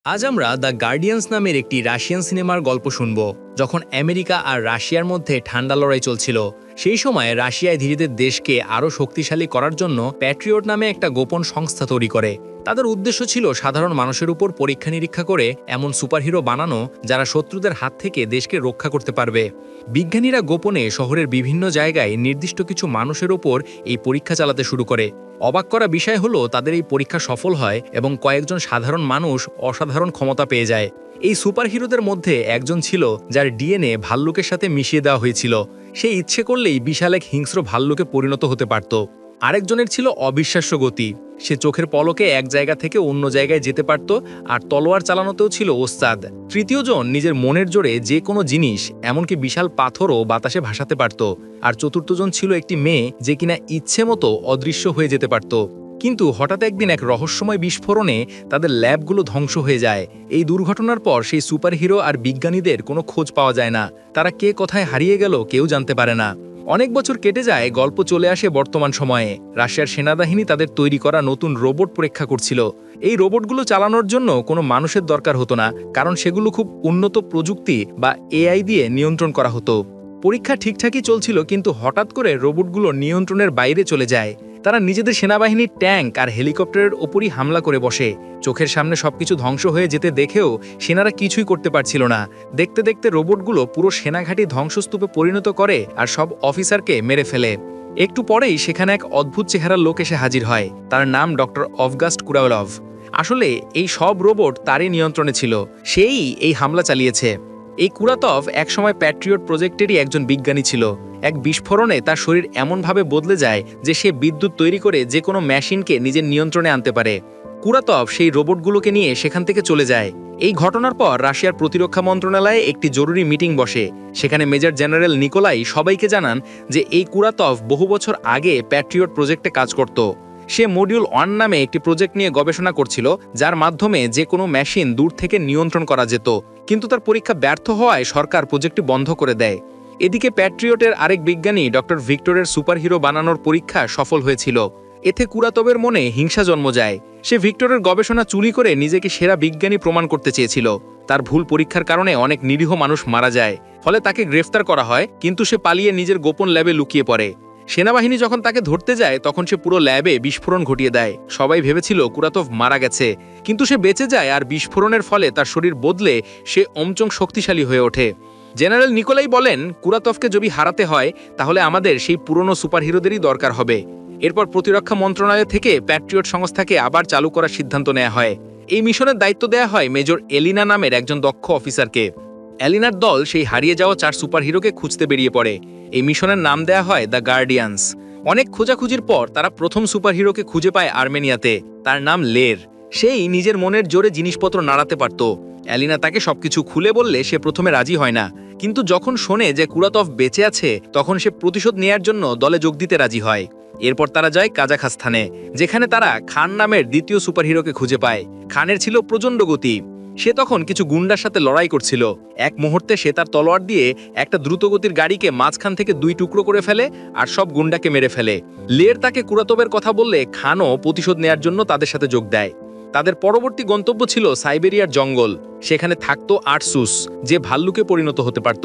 আজ আমরা the guardians নামের একটি রাশিয়ান সিনেমার গল্প শুনব। যখন আমেরিকা আর রাশিয়ার মধ্যে ঠান্ডা লড়াই চলছিল, সেই সময় রাশিয়ায় ধীরে ধীরে দেশকে আরও শক্তিশালী করার জন্য প্যাট্রিয়ট নামে একটা গোপন সংস্থা তৈরি করে। তাদের উদ্দেশ্য ছিল সাধারণ মানুষের উপর পরীক্ষা নিরীক্ষা করে এমন সুপারহিরো বানানো যারা শত্রুদের হাত থেকে দেশকে রক্ষা করতে পারবে। বিজ্ঞানীরা গোপনে শহরের বিভিন্ন জায়গায় নির্দিষ্ট কিছু মানুষের ওপর এই পরীক্ষা চালাতে শুরু করে। অবাক করা বিষয় হলো তাদের এই পরীক্ষা সফল হয় এবং কয়েকজন সাধারণ মানুষ অসাধারণ ক্ষমতা পেয়ে যায়। এই সুপারহিরোদের মধ্যে একজন ছিল যার ডিএনএ ভাল্লুকের সাথে মিশিয়ে দেওয়া হয়েছিল। সে ইচ্ছে করলেই বিশাল এক হিংস্র ভাল্লুকে পরিণত হতে পারত। আরেকজনের ছিল অবিশ্বাস্য গতি। সে চোখের পলকে এক জায়গা থেকে অন্য জায়গায় যেতে পারত আর তলোয়ার চালানোতেও ছিল ওস্তাদ। তৃতীয়জন নিজের মনের জোরে যে কোনো জিনিস, এমনকি বিশাল পাথরও বাতাসে ভাসাতে পারত। আর চতুর্থজন ছিল একটি মেয়ে যে কিনা ইচ্ছে মতো অদৃশ্য হয়ে যেতে পারত। কিন্তু হঠাৎ একদিন এক রহস্যময় বিস্ফোরণে তাদের ল্যাবগুলো ধ্বংস হয়ে যায়। এই দুর্ঘটনার পর সেই সুপারহিরো আর বিজ্ঞানীদের কোনো খোঁজ পাওয়া যায় না। তারা কে কোথায় হারিয়ে গেল কেউ জানতে পারে না। অনেক বছর কেটে যায়, গল্প চলে আসে বর্তমান সময়ে। রাশিয়ার সেনাবাহিনী তাদের তৈরি করা নতুন রোবট পরীক্ষা করছিল। এই রোবটগুলো চালানোর জন্য কোনো মানুষের দরকার হতো না, কারণ সেগুলো খুব উন্নত প্রযুক্তি বা এআই দিয়ে নিয়ন্ত্রণ করা হতো। পরীক্ষা ঠিকঠাকই চলছিল, কিন্তু হঠাৎ করে রোবটগুলো নিয়ন্ত্রণের বাইরে চলে যায়। তারা নিজেদের সেনাবাহিনীর ট্যাঙ্ক আর হেলিকপ্টারের ওপরই হামলা করে বসে। চোখের সামনে সবকিছু ধ্বংস হয়ে যেতে দেখেও সেনারা কিছুই করতে পারছিল না। দেখতে দেখতে রোবটগুলো পুরো সেনাঘাঁটি ধ্বংসস্তূপে পরিণত করে আর সব অফিসারকে মেরে ফেলে। একটু পরেই সেখানে এক অদ্ভুত চেহারার লোক এসে হাজির হয়। তার নাম ডক্টর অভগাস্ট কুরাওলভ। আসলে এই সব রোবট তারই নিয়ন্ত্রণে ছিল। সেই এই হামলা চালিয়েছে। এই কুরাতভ একসময় প্যাট্রিয়ট প্রজেক্টেরই একজন বিজ্ঞানী ছিল। এক বিস্ফোরণে তার শরীর এমনভাবে বদলে যায় যে সে বিদ্যুৎ তৈরি করে যে কোনো মেশিনকে নিজের নিয়ন্ত্রণে আনতে পারে। কুরাতভ সেই রোবটগুলোকে নিয়ে সেখান থেকে চলে যায়। এই ঘটনার পর রাশিয়ার প্রতিরক্ষা মন্ত্রণালয়ে একটি জরুরি মিটিং বসে। সেখানে মেজর জেনারেল নিকোলাই সবাইকে জানান যে এই কুরাতভ বহু বছর আগে প্যাট্রিয়ট প্রজেক্টে কাজ করত। সে মডিউল 1 নামে একটি প্রজেক্ট নিয়ে গবেষণা করছিল, যার মাধ্যমে যে কোনো মেশিন দূর থেকে নিয়ন্ত্রণ করা যেত। কিন্তু তার পরীক্ষা ব্যর্থ হওয়ায় সরকার প্রজেক্টটি বন্ধ করে দেয়। এদিকে প্যাট্রিয়টের আরেক বিজ্ঞানী ডক্টর ভিক্টরের সুপারহিরো বানানোর পরীক্ষা সফল হয়েছিল। এতে কুরাতবের মনে হিংসা জন্ম যায়। সে ভিক্টরের গবেষণা চুরি করে নিজেকে সেরা বিজ্ঞানী প্রমাণ করতে চেয়েছিল। তার ভুল পরীক্ষার কারণে অনেক নিরীহ মানুষ মারা যায়। ফলে তাকে গ্রেফতার করা হয়, কিন্তু সে পালিয়ে নিজের গোপন ল্যাবে লুকিয়ে পড়ে। সেনাবাহিনী যখন তাকে ধরতে যায় তখন সে পুরো ল্যাবে বিস্ফোরণ ঘটিয়ে দেয়। সবাই ভেবেছিল কুরাতভ মারা গেছে, কিন্তু সে বেঁচে যায় আর বিস্ফোরণের ফলে তার শরীর বদলে সে অমচং শক্তিশালী হয়ে ওঠে। জেনারেল নিকোলাই বলেন, কুরাতভকে যদি হারাতে হয় তাহলে আমাদের সেই পুরনো সুপারহিরোদেরই দরকার হবে। এরপর প্রতিরক্ষা মন্ত্রণালয় থেকে প্যাট্রিয়ট সংস্থাকে আবার চালু করার সিদ্ধান্ত নেওয়া হয়। এই মিশনের দায়িত্ব দেওয়া হয় মেজর এলিনা নামের একজন দক্ষ অফিসারকে। এলিনার দল সেই হারিয়ে যাওয়া 4 সুপারহিরোকে খুঁজতে বেরিয়ে পড়ে। এই মিশনের নাম দেয়া হয় দ্য গার্ডিয়ান্স। অনেক খোঁজাখুঁজির পর তারা প্রথম সুপারহিরোকে খুঁজে পায় আর্মেনিয়াতে। তার নাম লের। সেই নিজের মনের জোরে জিনিসপত্র নাড়াতে পারত। এলিনা তাকে সবকিছু খুলে বললে সে প্রথমে রাজি হয় না, কিন্তু যখন শোনে যে কুরাতভ বেঁচে আছে তখন সে প্রতিশোধ নেয়ার জন্য দলে যোগ দিতে রাজি হয়। এরপর তারা যায় কাজাখস্তানে, যেখানে তারা খান নামের দ্বিতীয় সুপারহিরোকে খুঁজে পায়। খানের ছিল প্রচণ্ড গতি। সে তখন কিছু গুন্ডার সাথে লড়াই করছিল। এক মুহূর্তে সে তার তলোয়ার দিয়ে একটা দ্রুতগতির গাড়িকে মাঝখান থেকে 2 টুকরো করে ফেলে আর সব গুন্ডাকে মেরে ফেলে। লের তাকে কুরাতবের কথা বললে খানও প্রতিশোধ নেয়ার জন্য তাদের সাথে যোগ দেয়। তাদের পরবর্তী গন্তব্য ছিল সাইবেরিয়ার জঙ্গল। সেখানে থাকতো আর্টসুস, যে ভাল্লুকে পরিণত হতে পারত।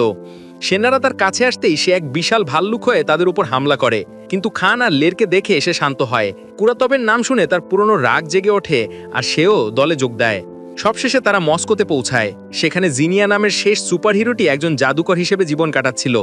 সেনারা তার কাছে আসতেই সে এক বিশাল ভাল্লুক হয়ে তাদের উপর হামলা করে, কিন্তু খান আর লেরকে দেখে সে শান্ত হয়। কুরাতবের নাম শুনে তার পুরনো রাগ জেগে ওঠে আর সেও দলে যোগ দেয়। সবশেষে তারা মস্কোতে পৌঁছায়। সেখানে জিনিয়া নামের শেষ সুপারহিরোটি একজন জাদুকর হিসেবে জীবন কাটাচ্ছিল।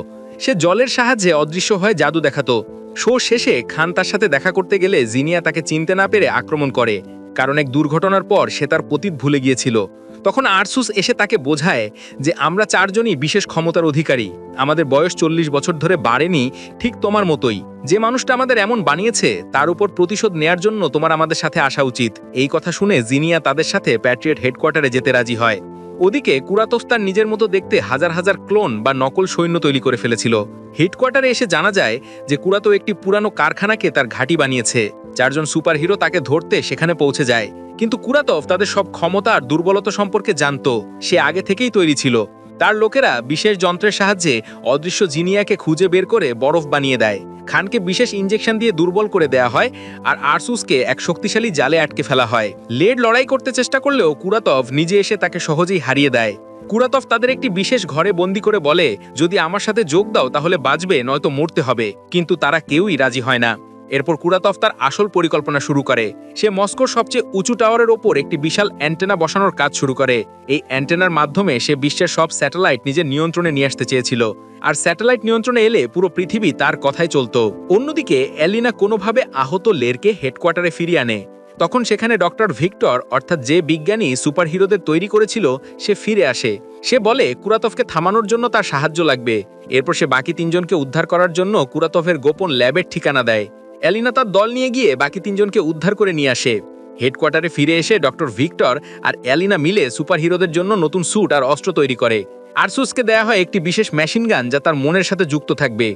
সে জলের সাহায্যে অদৃশ্য হয়ে জাদু দেখাতো। শো শেষে খান তার সাথে দেখা করতে গেলে জিনিয়া তাকে চিনতে না পেরে আক্রমণ করে, কারণ এক দুর্ঘটনার পর সে তার পতীত ভুলে গিয়েছিল। তখন আর্সুস এসে তাকে বোঝায় যে আমরা 4 জনই বিশেষ ক্ষমতার অধিকারী। আমাদের বয়স 40 বছর ধরে বাড়েনি, ঠিক তোমার মতোই। যে মানুষটা আমাদের এমন বানিয়েছে তার উপর প্রতিশোধ নেয়ার জন্য তোমার আমাদের সাথে আসা উচিত। এই কথা শুনে জিনিয়া তাদের সাথে প্যাট্রিয়ট হেডকোয়ার্টারে যেতে রাজি হয়। ওদিকে কুরাতভ তার নিজের মতো দেখতে হাজার হাজার ক্লোন বা নকল সৈন্য তৈরি করে ফেলেছিল। হেডকোয়ার্টারে এসে জানা যায় যে কুরাতো একটি পুরানো কারখানাকে তার ঘাঁটি বানিয়েছে। 4 জন সুপারহিরো তাকে ধরতে সেখানে পৌঁছে যায়, কিন্তু কুরাতভ তাদের সব ক্ষমতা আর দুর্বলতা সম্পর্কে জানতো। সে আগে থেকেই তৈরি ছিল। তার লোকেরা বিশেষ যন্ত্রের সাহায্যে অদৃশ্য জিনিয়াকে খুঁজে বের করে বরফ বানিয়ে দেয়। খানকে বিশেষ ইনজেকশন দিয়ে দুর্বল করে দেয়া হয় আর আরসুসকে এক শক্তিশালী জালে আটকে ফেলা হয়। লেড লড়াই করতে চেষ্টা করলেও কুরাতভ নিজে এসে তাকে সহজেই হারিয়ে দেয়। কুরাতভ তাদের একটি বিশেষ ঘরে বন্দি করে বলে, যদি আমার সাথে যোগ দাও তাহলে বাঁচবে, নয়তো মরতে হবে। কিন্তু তারা কেউই রাজি হয় না। এরপর কুরাতভ তার আসল পরিকল্পনা শুরু করে। সে মস্কোর সবচেয়ে উঁচু টাওয়ারের ওপর একটি বিশাল অ্যান্টেনা বসানোর কাজ শুরু করে। এই অ্যান্টেনার মাধ্যমে সে বিশ্বের সব স্যাটেলাইট নিজের নিয়ন্ত্রণে নিয়ে আসতে চেয়েছিল। আর স্যাটেলাইট নিয়ন্ত্রণে এলে পুরো পৃথিবী তার কথাই চলত। অন্যদিকে এলিনা কোনোভাবে আহত লেরকে হেডকোয়ার্টারে ফিরিয়ে আনে। তখন সেখানে ডক্টর ভিক্টর, অর্থাৎ যে বিজ্ঞানী সুপারহিরোদের তৈরি করেছিল, সে ফিরে আসে। সে বলে কুরাতভকে থামানোর জন্য তার সাহায্য লাগবে। এরপর সে বাকি তিনজনকে উদ্ধার করার জন্য কুরাতভের গোপন ল্যাবের ঠিকানা দেয়। এলিনা তার দল নিয়ে গিয়ে বাকি তিনজনকে উদ্ধার করে নিয়ে আসে। হেডকোয়ার্টারে ফিরে এসে ডক্টর ভিক্টর আর এলিনা মিলে সুপারহিরোদের জন্য নতুন স্যুট আর অস্ত্র তৈরি করে। আরসুসকে দেয়া হয় একটি বিশেষ মেশিন গান যা তার মনের সাথে যুক্ত থাকবে।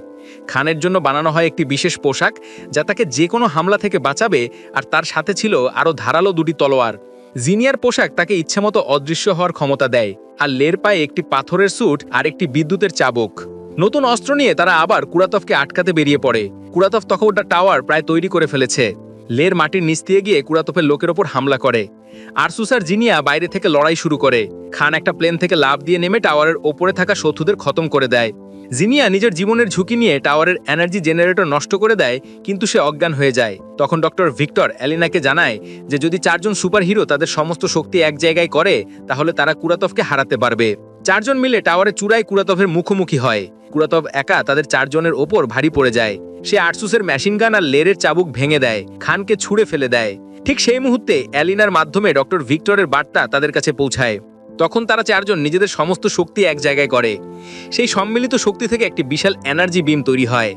খানের জন্য বানানো হয় একটি বিশেষ পোশাক যা তাকে যে কোনো হামলা থেকে বাঁচাবে, আর তার সাথে ছিল আরও ধারালো দুটি তলোয়ার। জিনিয়ার পোশাক তাকে ইচ্ছেমতো অদৃশ্য হওয়ার ক্ষমতা দেয়, আর লের পায়ে একটি পাথরের স্যুট আর একটি বিদ্যুতের চাবুক। নতুন অস্ত্র নিয়ে তারা আবার কুরাতভকে আটকাতে বেরিয়ে পড়ে। কুরাতভ তখন ওটা টাওয়ার প্রায় তৈরি করে ফেলেছে। লের মাটির নিচ দিয়ে গিয়ে কুরাতভের লোকের ওপর হামলা করে। আরসুস আর জিনিয়া বাইরে থেকে লড়াই শুরু করে। খান একটা প্লেন থেকে লাফ দিয়ে নেমে টাওয়ারের ওপরে থাকা শত্রুদের খতম করে দেয়। জিনিয়া নিজের জীবনের ঝুঁকি নিয়ে টাওয়ারের এনার্জি জেনারেটর নষ্ট করে দেয়, কিন্তু সে অজ্ঞান হয়ে যায়। তখন ডক্টর ভিক্টর এলিনাকে জানায় যে যদি চারজন সুপারহিরো তাদের সমস্ত শক্তি এক জায়গায় করে তাহলে তারা কুরাতভকে হারাতে পারবে। চারজন মিলে টাওয়ারের চূড়ায় কুরাতভের মুখোমুখি হয়। কুরাতভ একা তাদের চারজনের ওপর ভারী পড়ে যায়। সে আরসুসের মেশিন গান আর লেরের চাবুক ভেঙে দেয়, খানকে ছুঁড়ে ফেলে দেয়। ঠিক সেই মুহূর্তে এলিনার মাধ্যমে ডক্টর ভিক্টরের বার্তা তাদের কাছে পৌঁছায়। তখন তারা চারজন নিজেদের সমস্ত শক্তি এক জায়গায় করে। সেই সম্মিলিত শক্তি থেকে একটি বিশাল এনার্জি বিম তৈরি হয়।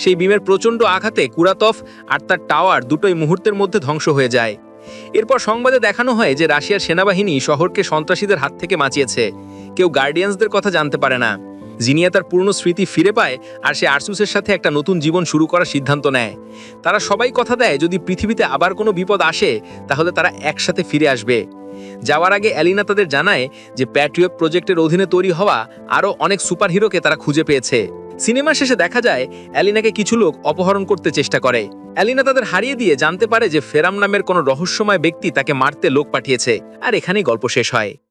সেই বিমের প্রচণ্ড আঘাতে কুরাতভ আর তার টাওয়ার দুটোই মুহূর্তের মধ্যে ধ্বংস হয়ে যায়। এরপর সংবাদে দেখানো হয় যে রাশিয়ার সেনাবাহিনী শহরকে সন্ত্রাসীদের হাত থেকে বাঁচিয়েছে। কেউ গার্ডিয়ানসদের কথা জানতে পারে না। জিনিয়া তার পূর্ণ স্মৃতি ফিরে পায় আর সে আরসুসের সাথে একটা নতুন জীবন শুরু করার সিদ্ধান্ত নেয়। তারা সবাই কথা দেয় যদি পৃথিবীতে আবার কোনো বিপদ আসে তাহলে তারা একসাথে ফিরে আসবে। যাওয়ার আগে এলিনা তাদের জানায় যে প্যাট্রিয়ট প্রজেক্টের অধীনে তৈরি হওয়া আরও অনেক সুপারহিরোকে তারা খুঁজে পেয়েছে। সিনেমা শেষে দেখা যায় এলিনাকে কিছু লোক অপহরণ করতে চেষ্টা করে। এলিনা তাদের হারিয়ে দিয়ে জানতে পারে যে ফেরাম নামের কোনো রহস্যময় ব্যক্তি তাকে মারতে লোক পাঠিয়েছে। আর এখানেই গল্প শেষ হয়।